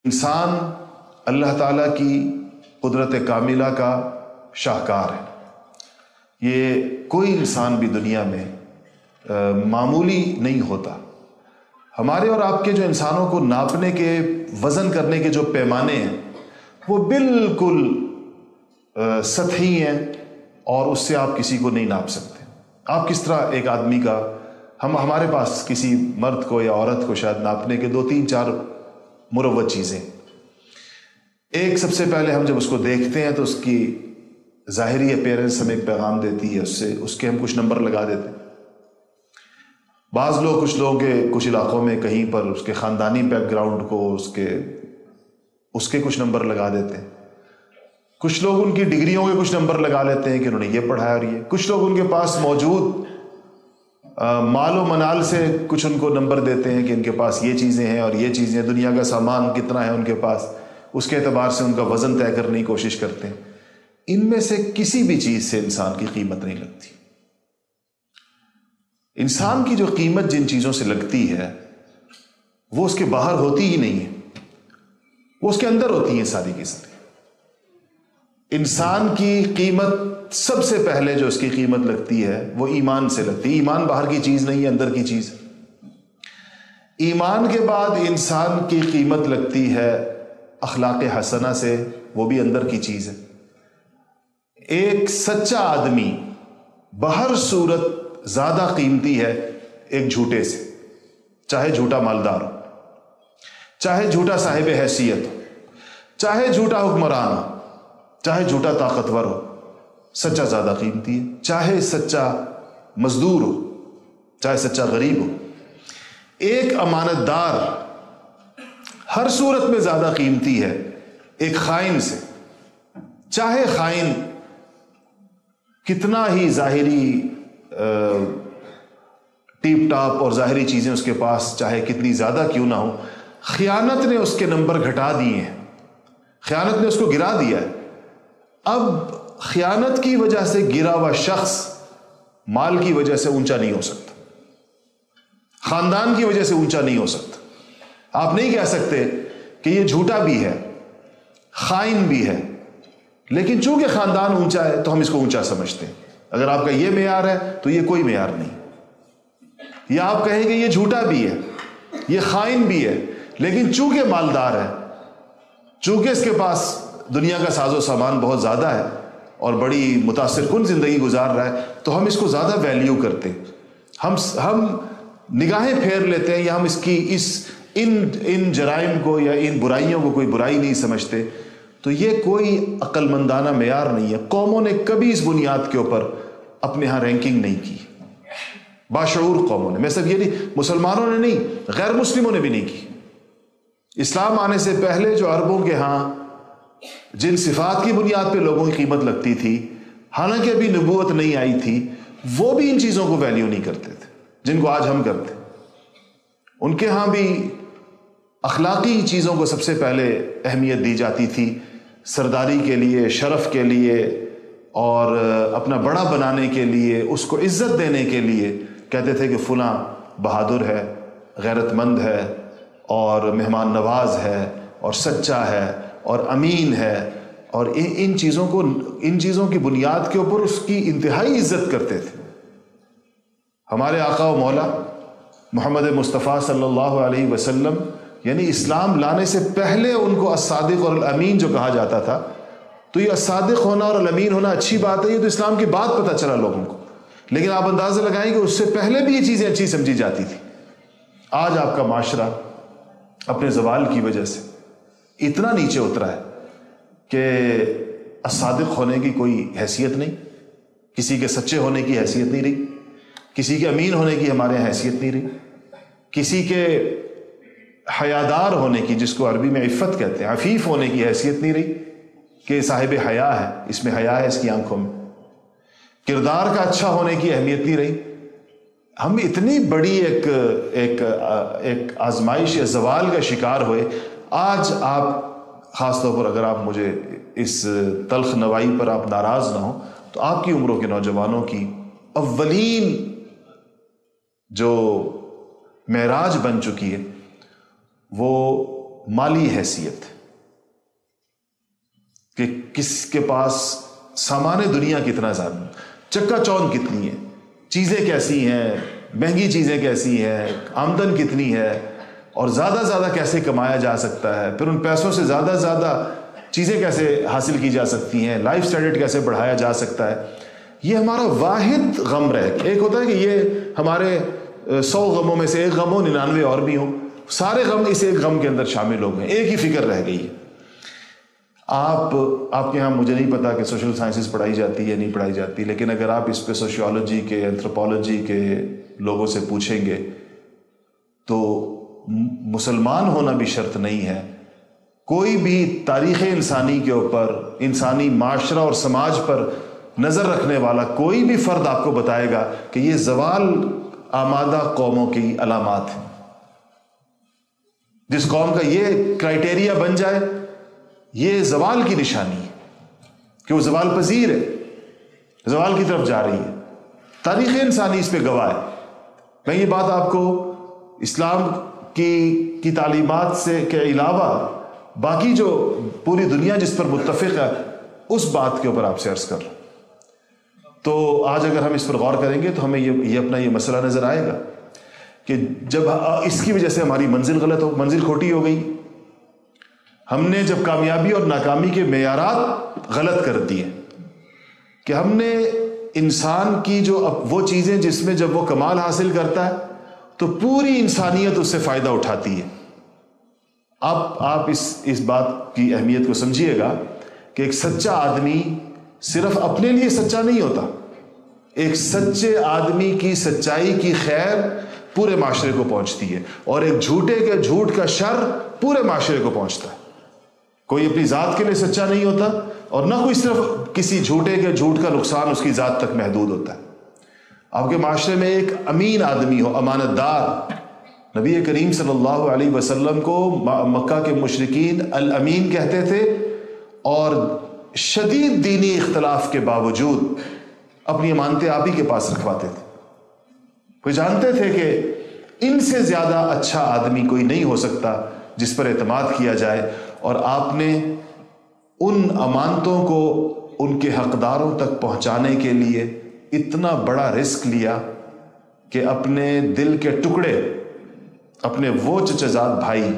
انسان اللہ تعالیٰ کی قدرت کاملہ کا شاہکار ہے۔ یہ کوئی انسان بھی دنیا میں معمولی نہیں ہوتا۔ ہمارے اور آپ کے جو انسانوں کو ناپنے کے، وزن کرنے کے جو پیمانے ہیں وہ بالکل سطحی ہیں، اور اس سے آپ کسی کو نہیں ناپ سکتے۔ آپ کس طرح ایک آدمی کا، ہمارے پاس کسی مرد کو یا عورت کو شاید ناپنے کے 2-3-4 مروج چیزیں۔ ایک، سب سے پہلے ہم جب اس کو دیکھتے ہیں تو اس کی ظاہری اپیرنس ہمیں ایک پیغام دیتی ہے، اس کے ہم کچھ نمبر لگا دیتے ہیں۔ بعض لوگ، کچھ لوگوں کے کچھ علاقوں میں کہیں پر اس کے خاندانی بیک گراؤنڈ کو اس کے کچھ نمبر لگا دیتے ہیں۔ کچھ لوگ ان کی ڈگریوں کے کچھ نمبر لگا لیتے ہیں کہ انہوں نے یہ پڑھا ہے اور یہ۔ کچھ لوگ ان کے پاس موجود مال و منال سے کچھ ان کو نمبر دیتے ہیں کہ ان کے پاس یہ چیزیں ہیں اور یہ چیزیں، دنیا کا سامان کتنا ہے ان کے پاس، اس کے اعتبار سے ان کا وزن طے کرنے کی کوشش کرتے ہیں۔ ان میں سے کسی بھی چیز سے انسان کی قیمت نہیں لگتی۔ انسان کی جو قیمت جن چیزوں سے لگتی ہے وہ اس کے باہر ہوتی ہی نہیں ہے، وہ اس کے اندر ہوتی ہیں ساری کی ساری۔ انسان کی قیمت سب سے پہلے جو اس کی قیمت لگتی ہے وہ ایمان سے لگتی ہے۔ ایمان باہر کی چیز نہیں ہے، اندر کی چیز۔ ایمان کے بعد انسان کی قیمت لگتی ہے اخلاق حسنہ سے، وہ بھی اندر کی چیز ہے۔ ایک سچا آدمی بہر صورت زیادہ قیمتی ہے ایک جھوٹے سے، چاہے جھوٹا مالدار ہو، چاہے جھوٹا صاحب حیثیت ہو، چاہے جھوٹا حکمران ہو، چاہے جھوٹا طاقتور ہو، سچا زیادہ قیمتی ہے۔ چاہے سچا مزدور ہو، چاہے سچا غریب ہو۔ ایک امانت دار ہر صورت میں زیادہ قیمتی ہے ایک خائن سے، چاہے خائن کتنا ہی ظاہری ٹیپ ٹاپ اور ظاہری چیزیں اس کے پاس چاہے کتنی زیادہ کیوں نہ ہو، خیانت نے اس کے نمبر گھٹا دیے ہیں، خیانت نے اس کو گرا دیا ہے۔ اب خیانت کی وجہ سے گرا ہوا شخص مال کی وجہ سے اونچا نہیں ہو سکتا، خاندان کی وجہ سے اونچا نہیں ہو سکتا۔ آپ نہیں کہہ سکتے کہ یہ جھوٹا بھی ہے، خائن بھی ہے، لیکن چونکہ خاندان اونچا ہے تو ہم اس کو اونچا سمجھتے ہیں۔ اگر آپ کا یہ معیار ہے تو یہ کوئی معیار نہیں۔ یا آپ کہیں کہ یہ جھوٹا بھی ہے، یہ خائن بھی ہے، لیکن چونکہ مالدار ہے، چونکہ اس کے پاس دنیا کا ساز و سامان بہت زیادہ ہے اور بڑی متاثر کن زندگی گزار رہا ہے، تو ہم اس کو زیادہ ویلیو کرتے ہیں، ہم نگاہیں پھیر لیتے ہیں، یا ہم اس کی ان جرائم کو یا ان برائیوں کو کوئی برائی نہیں سمجھتے۔ تو یہ کوئی عقل مندانہ معیار نہیں ہے۔ قوموں نے کبھی اس بنیاد کے اوپر اپنے ہاں رینکنگ نہیں کی، باشعور قوموں نے، میں صرف یہ نہیں، مسلمانوں نے نہیں، غیر مسلموں نے بھی نہیں کی۔ اسلام آنے سے پہلے جو عربوں کے ہاں جن صفات کی بنیاد پہ لوگوں کی قیمت لگتی تھی، حالانکہ ابھی نبوت نہیں آئی تھی، وہ بھی ان چیزوں کو ویلیو نہیں کرتے تھے جن کو آج ہم کرتے۔ ان کے ہاں بھی اخلاقی چیزوں کو سب سے پہلے اہمیت دی جاتی تھی، سرداری کے لیے، شرف کے لیے، اور اپنا بڑا بنانے کے لیے، اس کو عزت دینے کے لیے کہتے تھے کہ فلاں بہادر ہے، غیرت مند ہے، اور مہمان نواز ہے، اور سچا ہے، اور امین ہے، اور ان چیزوں کی بنیاد کے اوپر اس کی انتہائی عزت کرتے تھے۔ ہمارے آقا و مولا محمد مصطفیٰ صلی اللہ علیہ وسلم، یعنی اسلام لانے سے پہلے ان کو الصادق اور الامین جو کہا جاتا تھا، تو یہ الصادق ہونا اور الامین ہونا اچھی بات ہے، یہ تو اسلام کے بعد پتہ چلا لوگوں کو، لیکن آپ اندازہ لگائیں کہ اس سے پہلے بھی یہ چیزیں اچھی سمجھی جاتی تھی۔ آج آپ کا معاشرہ اپنے زوال کی وجہ سے اتنا نیچے اترا ہے کہ الصادق ہونے کی کوئی حیثیت نہیں، کسی کے سچے ہونے کی حیثیت نہیں رہی، کسی کے امین ہونے کی ہمارے یہاں حیثیت نہیں رہی، کسی کے حیادار ہونے کی، جس کو عربی میں عفت کہتے ہیں، عفیف ہونے کی حیثیت نہیں رہی کہ صاحب حیا ہے، اس میں حیا ہے، اس کی آنکھوں میں، کردار کا اچھا ہونے کی اہمیت نہیں رہی۔ ہم اتنی بڑی ایک آزمائش یا زوال کا شکار ہوئے۔ آج آپ خاص طور پر، اگر آپ مجھے اس تلخ نوائی پر آپ ناراض نہ ہوں، تو آپ کی عمروں کے نوجوانوں کی اولین جو معراج بن چکی ہے وہ مالی حیثیت، کہ کس کے پاس سامان دنیا کتنا زیادہ، چکا چوند کتنی ہے، چیزیں کیسی ہیں، مہنگی چیزیں کیسی ہیں، آمدن کتنی ہے، اور زیادہ زیادہ کیسے کمایا جا سکتا ہے، پھر ان پیسوں سے زیادہ زیادہ چیزیں کیسے حاصل کی جا سکتی ہیں، لائف سٹینڈرڈ کیسے بڑھایا جا سکتا ہے. یہ ہمارا واحد غم رہ گیا. ایک ہوتا ہے کہ یہ ہمارے 100 غموں میں سے ایک غم ہو، 99 اور بھی ہوں، سارے غم اس ایک غم کے اندر شامل ہو گئے، ایک ہی فکر رہ گئی ہے. آپ کے یہاں مجھے نہیں پتا کہ سوشل سائنسز پڑھائی جاتی ہے یا نہیں پڑھائی جاتی، لیکن اگر آپ اس پہ سوشیولوجی کے، اینتھروپولوجی کے لوگوں سے پوچھیں گے تو مسلمان ہونا بھی شرط نہیں ہے. کوئی بھی تاریخ انسانی کے اوپر، انسانی معاشرہ اور سماج پر نظر رکھنے والا کوئی بھی فرد آپ کو بتائے گا کہ یہ زوال آمادہ قوموں کی علامات ہیں. جس قوم کا یہ کرائٹیریا بن جائے، یہ زوال کی نشانی ہے کہ وہ زوال پذیر ہے، زوال کی طرف جا رہی ہے. تاریخ انسانی اس پہ گواہ ہے. میں یہ بات آپ کو اسلام کی تعلیمات سے کے علاوہ باقی جو پوری دنیا جس پر متفق ہے اس بات کے اوپر آپ سے عرض کر رہا ہوں. تو آج اگر ہم اس پر غور کریں گے تو ہمیں یہ اپنا یہ مسئلہ نظر آئے گا کہ جب اس کی وجہ سے ہماری منزل کھوٹی ہو گئی. ہم نے جب کامیابی اور ناکامی کے معیارات غلط کر دیے کہ ہم نے انسان کی جو وہ چیزیں جس میں جب وہ کمال حاصل کرتا ہے تو پوری انسانیت اس سے فائدہ اٹھاتی ہے. آپ اس بات کی اہمیت کو سمجھیے گا کہ ایک سچا آدمی صرف اپنے لیے سچا نہیں ہوتا. ایک سچے آدمی کی سچائی کی خیر پورے معاشرے کو پہنچتی ہے، اور ایک جھوٹے کے جھوٹ کا شر پورے معاشرے کو پہنچتا ہے. کوئی اپنی ذات کے لیے سچا نہیں ہوتا، اور نہ کوئی صرف کسی جھوٹے کے جھوٹ کا نقصان اس کی ذات تک محدود ہوتا ہے. آپ کے معاشرے میں ایک امین آدمی ہو، امانت دار. نبی کریم صلی اللہ علیہ وسلم کو مکہ کے مشرکین الامین کہتے تھے، اور شدید دینی اختلاف کے باوجود اپنی امانتیں آپ ہی کے پاس رکھواتے تھے. وہ جانتے تھے کہ ان سے زیادہ اچھا آدمی کوئی نہیں ہو سکتا جس پر اعتماد کیا جائے، اور آپ نے ان امانتوں کو ان کے حقداروں تک پہنچانے کے لیے اتنا بڑا رسک لیا کہ اپنے دل کے ٹکڑے، اپنے وہ چچزاد بھائی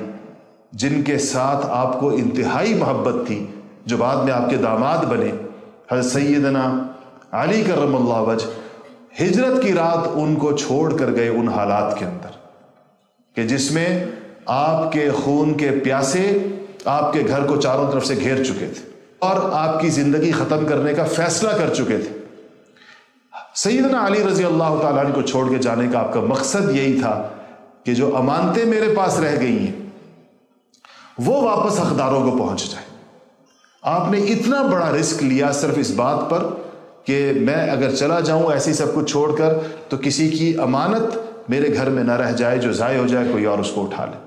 جن کے ساتھ آپ کو انتہائی محبت تھی، جو بعد میں آپ کے داماد بنے، حضرت سیدنا علی کرم اللہ وجہ، ہجرت کی رات ان کو چھوڑ کر گئے ان حالات کے اندر کہ جس میں آپ کے خون کے پیاسے آپ کے گھر کو چاروں طرف سے گھیر چکے تھے اور آپ کی زندگی ختم کرنے کا فیصلہ کر چکے تھے. سیدنا علی رضی اللہ تعالیٰ عنہ کو چھوڑ کے جانے کا آپ کا مقصد یہی تھا کہ جو امانتیں میرے پاس رہ گئی ہیں وہ واپس حقداروں کو پہنچ جائے. آپ نے اتنا بڑا رسک لیا صرف اس بات پر کہ میں اگر چلا جاؤں ایسی سب کچھ چھوڑ کر تو کسی کی امانت میرے گھر میں نہ رہ جائے، جو ضائع ہو جائے کوئی اور اس کو اٹھا لے.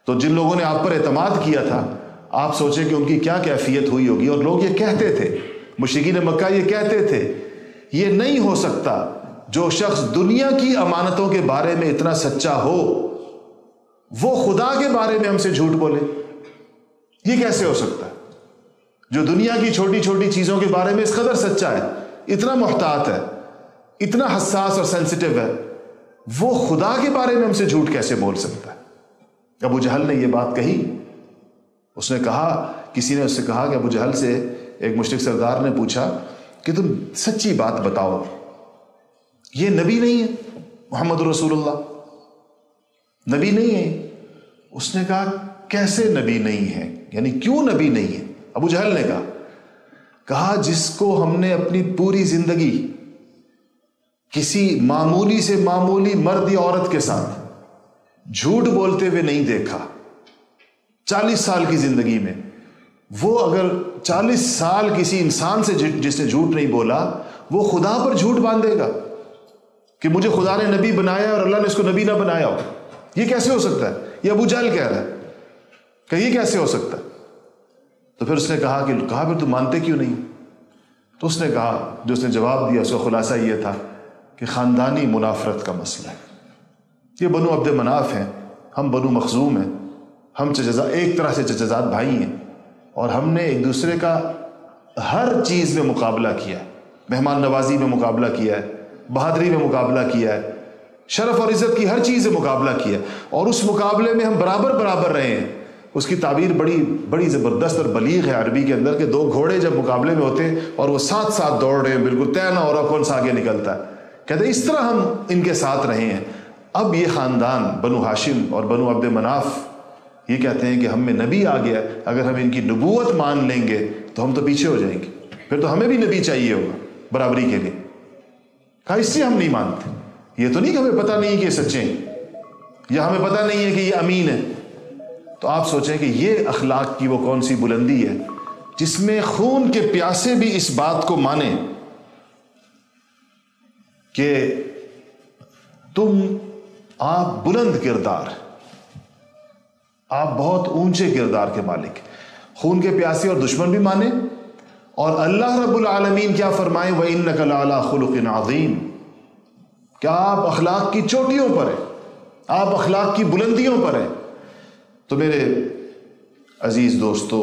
تو جن لوگوں نے آپ پر اعتماد کیا تھا، آپ سوچیں کہ ان کی کیا کیفیت ہوئی ہوگی. اور لوگ یہ کہتے تھے، مشرکین مکہ یہ کہتے تھے، یہ نہیں ہو سکتا جو شخص دنیا کی امانتوں کے بارے میں اتنا سچا ہو وہ خدا کے بارے میں ہم سے جھوٹ بولے. یہ کیسے ہو سکتا ہے؟ جو دنیا کی چھوٹی چھوٹی چیزوں کے بارے میں اس قدر سچا ہے، اتنا محتاط ہے، اتنا حساس اور سینسٹیو ہے، وہ خدا کے بارے میں ہم سے جھوٹ کیسے بول سکتا ہے؟ ابو جہل نے یہ بات کہی. اس نے کہا، کسی نے اس سے کہا کہ ابو جہل سے ایک مشرک سردار نے پوچھا کہ تم سچی بات بتاؤ، یہ نبی نہیں ہے محمد رسول اللہ، نبی نہیں ہے؟ اس نے کہا کیسے نبی نہیں ہے، یعنی کیوں نبی نہیں ہے؟ ابو جہل نے کہا جس کو ہم نے اپنی پوری زندگی کسی معمولی سے معمولی مرد یا عورت کے ساتھ جھوٹ بولتے ہوئے نہیں دیکھا 40 سال کی زندگی میں، وہ اگر 40 سال کسی انسان سے جس نے جھوٹ نہیں بولا، وہ خدا پر جھوٹ باندھے گا کہ مجھے خدا نے نبی بنایا اور اللہ نے اس کو نبی نہ بنایا ہو. یہ کیسے ہو سکتا ہے؟ یہ ابو جہل کہہ رہا ہے کہ یہ کیسے ہو سکتا ہے. تو پھر اس نے کہا پھر تم مانتے کیوں نہیں؟ تو اس نے کہا، جو اس نے جواب دیا اس کا خلاصہ یہ تھا کہ خاندانی منافرت کا مسئلہ ہے. یہ بنو عبد مناف ہیں، ہم بنو مخزوم ہیں. ہم ایک طرح سے چچزاد بھائی ہیں، اور ہم نے ایک دوسرے کا ہر چیز میں مقابلہ کیا ہے، مہمان نوازی میں مقابلہ کیا ہے، بہادری میں مقابلہ کیا ہے، شرف اور عزت کی ہر چیز میں مقابلہ کیا ہے، اور اس مقابلے میں ہم برابر رہے ہیں۔ اس کی تعبیر بڑی زبردست اور بلیغ ہے عربی کے اندر کہ 2 گھوڑے جب مقابلے میں ہوتے ہیں اور وہ ساتھ دوڑ رہے ہیں، بالکل طے نہ ہو رہا کون سا آگے نکلتا ہے، کہتے ہیں اس طرح ہم ان کے ساتھ رہے ہیں۔ اب یہ خاندان بنو ہاشم اور بنو عبد مناف یہ کہتے ہیں کہ ہم میں نبی آ گیا، اگر ہم ان کی نبوت مان لیں گے تو ہم تو پیچھے ہو جائیں گے، پھر تو ہمیں بھی نبی چاہیے ہوگا برابری کے لیے۔ کہا اس سے ہم نہیں مانتے، یہ تو نہیں کہ ہمیں پتہ نہیں کہ یہ سچے ہیں، یا ہمیں پتہ نہیں ہے کہ یہ امین ہے۔ تو آپ سوچیں کہ یہ اخلاق کی وہ کون سی بلندی ہے جس میں خون کے پیاسے بھی اس بات کو مانیں کہ آپ بلند کردار، آپ بہت اونچے کردار کے مالک، خون کے پیاسے اور دشمن بھی مانیں، اور اللہ رب العالمین کیا فرمائے وَإِنَّكَ لَعَلَىٰ خُلُقٍ عَظِيمٍ، کہ آپ اخلاق کی چوٹیوں پر ہیں، آپ اخلاق کی بلندیوں پر ہیں۔ تو میرے عزیز دوستو،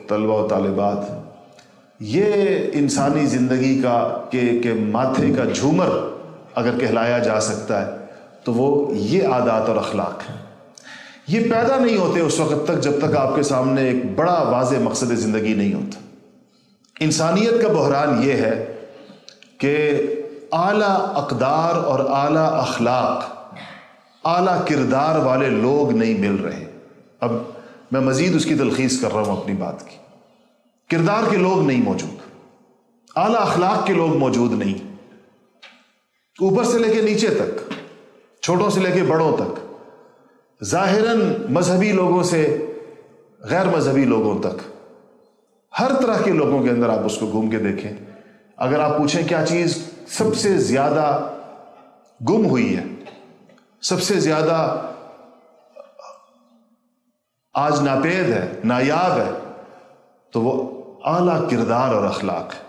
طلبہ و طالبات، یہ انسانی زندگی کا کہ ماتھے کا جھومر اگر کہلایا جا سکتا ہے تو وہ یہ عادات اور اخلاق ہیں۔ یہ پیدا نہیں ہوتے اس وقت تک جب تک آپ کے سامنے ایک بڑا واضح مقصد زندگی نہیں ہوتا۔ انسانیت کا بحران یہ ہے کہ اعلیٰ اقدار اور اعلیٰ اخلاق، اعلیٰ کردار والے لوگ نہیں مل رہے۔ اب میں مزید اس کی تلخیص کر رہا ہوں اپنی بات کی۔ کردار کے لوگ نہیں موجود، اعلیٰ اخلاق کے لوگ موجود نہیں، اوپر سے لے کے نیچے تک، چھوٹوں سے لے کے بڑوں تک، ظاہراً مذہبی لوگوں سے غیر مذہبی لوگوں تک، ہر طرح کے لوگوں کے اندر آپ اس کو گھوم کے دیکھیں۔ اگر آپ پوچھیں کیا چیز سب سے زیادہ گم ہوئی ہے، سب سے زیادہ آج ناپید ہے، نایاب ہے، تو وہ اعلیٰ کردار اور اخلاق ہے،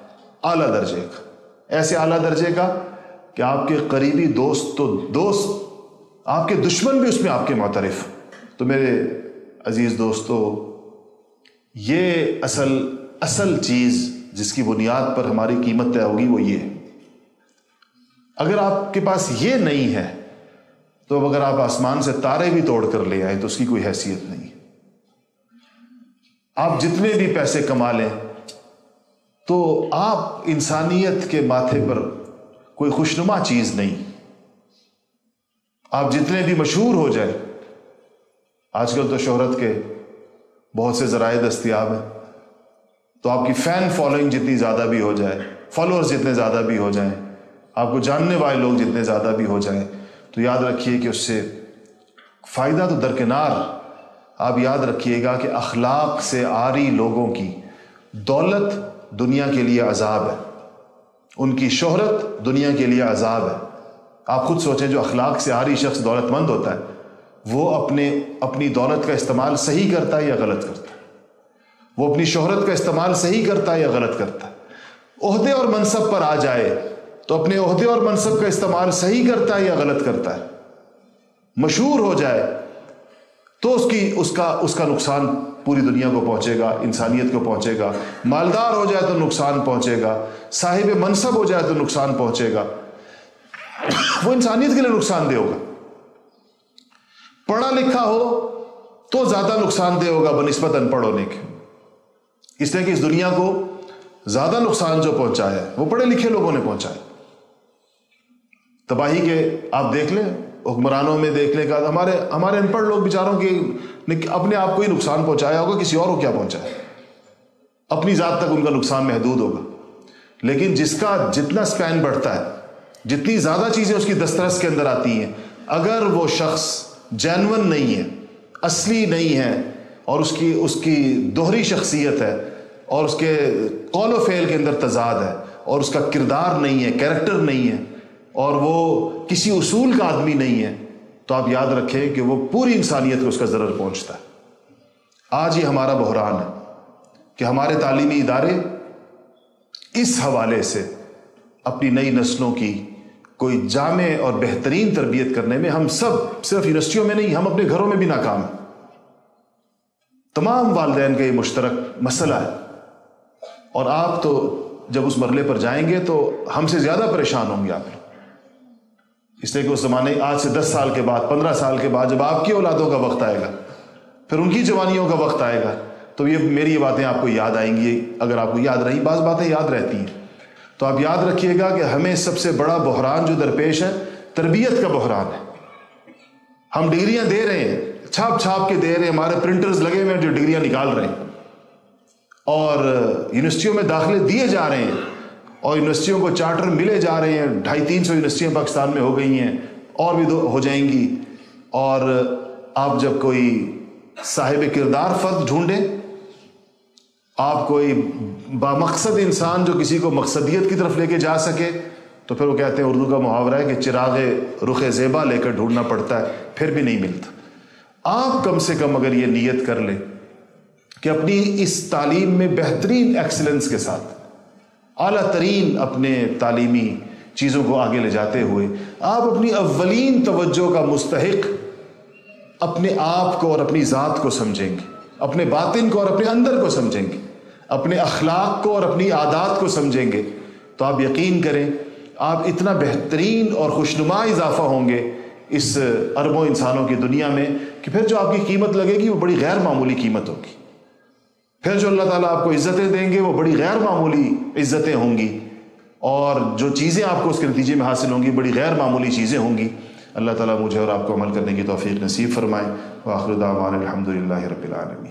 اعلیٰ درجے کا، ایسے اعلیٰ درجے کا کہ آپ کے قریبی دوست تو دوست، آپ کے دشمن بھی اس میں آپ کے معترف۔ تو میرے عزیز دوستو، یہ اصل چیز جس کی بنیاد پر ہماری قیمت طے ہوگی وہ یہ ہے۔ اگر آپ کے پاس یہ نہیں ہے تو اب اگر آپ آسمان سے تارے بھی توڑ کر لے آئیں تو اس کی کوئی حیثیت نہیں ہے۔ آپ جتنے بھی پیسے کما لیں تو آپ انسانیت کے ماتھے پر کوئی خوشنما چیز نہیں۔ آپ جتنے بھی مشہور ہو جائیں، آج کل تو شہرت کے بہت سے ذرائع دستیاب ہیں، تو آپ کی فین فالوئنگ جتنی زیادہ بھی ہو جائے، فالوورز جتنے زیادہ بھی ہو جائیں، آپ کو جاننے والے لوگ جتنے زیادہ بھی ہو جائیں، تو یاد رکھیے کہ اس سے فائدہ تو درکنار، آپ یاد رکھیے گا کہ اخلاق سے عاری لوگوں کی دولت دنیا کے لیے عذاب ہے، ان کی شہرت دنیا کے لیے عذاب ہے۔ آپ خود سوچیں، جو اخلاق سے عاری شخص دولت مند ہوتا ہے وہ اپنی دولت کا استعمال صحیح کرتا ہے یا غلط کرتا ہے؟ وہ اپنی شہرت کا استعمال صحیح کرتا ہے یا غلط کرتا ہے؟ عہدے اور منصب پر آ جائے تو اپنے عہدے اور منصب کا استعمال صحیح کرتا ہے یا غلط کرتا ہے؟ مشہور ہو جائے تو اس کا نقصان پوری دنیا کو پہنچے گا، انسانیت کو پہنچے گا۔ مالدار ہو جائے تو نقصان پہنچے گا، صاحب منصب ہو جائے تو نقصان پہنچے گا، وہ انسانیت کے لیے نقصان دہ ہوگا۔ پڑھا لکھا ہو تو زیادہ نقصان دہ ہوگا بنسبت ان پڑھ ہونے کے، اس لیے کہ اس دنیا کو زیادہ نقصان جو پہنچایا ہے وہ پڑھے لکھے لوگوں نے پہنچایا۔ تباہی کے آپ دیکھ لیں، حکمرانوں میں دیکھ لیں کہ ہمارے ان پڑھ لوگ بیچاروں کے اپنے آپ کو ہی نقصان پہنچایا ہوگا، کسی اور کو کیا پہنچایا، اپنی ذات تک ان کا نقصان محدود ہوگا۔ لیکن جس کا جتنا سپین بڑھتا ہے، جتنی زیادہ چیزیں اس کی دسترس کے اندر آتی ہیں، اگر وہ شخص جینون نہیں ہے، اصلی نہیں ہے، اور اس کی دوہری شخصیت ہے، اور اس کے قول و فعل کے اندر تضاد ہے، اور اس کا کردار نہیں ہے، کیریکٹر نہیں ہے، اور وہ کسی اصول کا آدمی نہیں ہے، تو آپ یاد رکھیں کہ وہ پوری انسانیت کو اس کا ضرر پہنچتا ہے۔ آج یہ ہمارا بحران ہے کہ ہمارے تعلیمی ادارے اس حوالے سے اپنی نئی نسلوں کی کوئی جامع اور بہترین تربیت کرنے میں ہم سب، صرف یونیورسٹیوں میں نہیں، ہم اپنے گھروں میں بھی ناکام ہیں۔ تمام والدین کا یہ مشترک مسئلہ ہے، اور آپ تو جب اس مرحلے پر جائیں گے تو ہم سے زیادہ پریشان ہوں گے آپ لوگ، اس لیے کہ اس زمانے آج سے 10 سال کے بعد 15 سال کے بعد جب آپ کی اولادوں کا وقت آئے گا، پھر ان کی جوانیوں کا وقت آئے گا، تو یہ میری باتیں آپ کو یاد آئیں گی۔ اگر آپ کو یاد رہیں، بعض باتیں یاد رہتی ہیں، تو آپ یاد رکھیے گا کہ ہمیں سب سے بڑا بحران جو درپیش ہے تربیت کا بحران ہے۔ ہم ڈگریاں دے رہے ہیں، چھاپ چھاپ کے دے رہے ہیں، ہمارے پرنٹرز لگے ہوئے ہیں جو ڈگریاں نکال رہے ہیں، اور یونیورسٹیوں میں داخلے دیے جا رہے ہیں، اور یونیورسٹیوں کو چارٹر ملے جا رہے ہیں۔ 250-300 یونیورسٹیاں پاکستان میں ہو گئی ہیں، اور بھی ہو جائیں گی۔ اور آپ جب کوئی صاحب کردار فرد ڈھونڈیں، آپ کوئی بامقصد انسان جو کسی کو مقصدیت کی طرف لے کے جا سکے، تو پھر وہ کہتے ہیں، اردو کا محاورہ ہے کہ چراغ رخ زیبا لے کر ڈھونڈنا پڑتا ہے، پھر بھی نہیں ملتا۔ آپ کم سے کم اگر یہ نیت کر لیں کہ اپنی اس تعلیم میں بہترین ایکسلنس کے ساتھ اعلیٰ ترین اپنے تعلیمی چیزوں کو آگے لے جاتے ہوئے آپ اپنی اولین توجہ کا مستحق اپنے آپ کو اور اپنی ذات کو سمجھیں گے، اپنے باطن کو اور اپنے اندر کو سمجھیں گے، اپنے اخلاق کو اور اپنی عادات کو سمجھیں گے، تو آپ یقین کریں آپ اتنا بہترین اور خوشنما اضافہ ہوں گے اس اربوں انسانوں کی دنیا میں کہ پھر جو آپ کی قیمت لگے گی وہ بڑی غیر معمولی قیمت ہوگی۔ پھر جو اللہ تعالیٰ آپ کو عزتیں دیں گے وہ بڑی غیر معمولی عزتیں ہوں گی، اور جو چیزیں آپ کو اس کے نتیجے میں حاصل ہوں گی بڑی غیر معمولی چیزیں ہوں گی۔ اللہ تعالیٰ مجھے اور آپ کو عمل کرنے کی توفیق نصیب فرمائے۔ وآخر دعوانا الحمد للہ رب العالمین۔